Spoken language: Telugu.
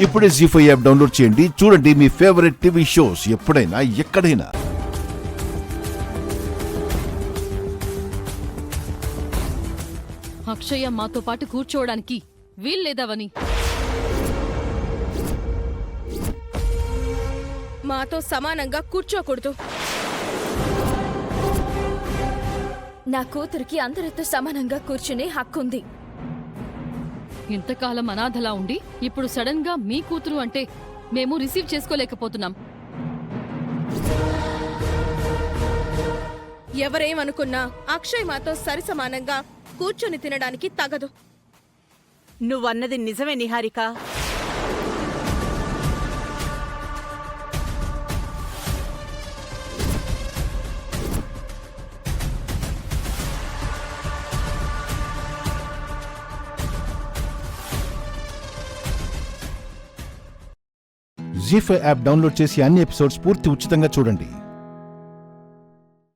ఇప్పుడే జీ5 యాప్ డౌన్లోడ్ చేయండి. చూడండి మీ ఫేవరెట్ టీవీ షోస్ ఎప్పుడైనా ఎక్కడైనా. అక్షయ మాతో పాటు కూర్చోవడానికి వీల్లేదావని. మాతో సమానంగా కూర్చోకూడదు. నా కూతురికి అందరితో సమానంగా కూర్చునే హక్కుంది. ఇంతకాలం అనాథలా ఉండి ఇప్పుడు సడన్ గా మీ కూతురు అంటే మేము రిసీవ్ చేసుకోలేకపోతున్నాం. ఎవరేమనుకున్నా అక్షయ్ మాతో సరిసమానంగా కూర్చొని తినడానికి తగదు. నువ్వన్నది నిజమే నిహారిక. జీ5 యాప్ డౌన్లోడ్ చేసి అన్ని ఎపిసోడ్స్ పూర్తి ఉచితంగా చూడండి.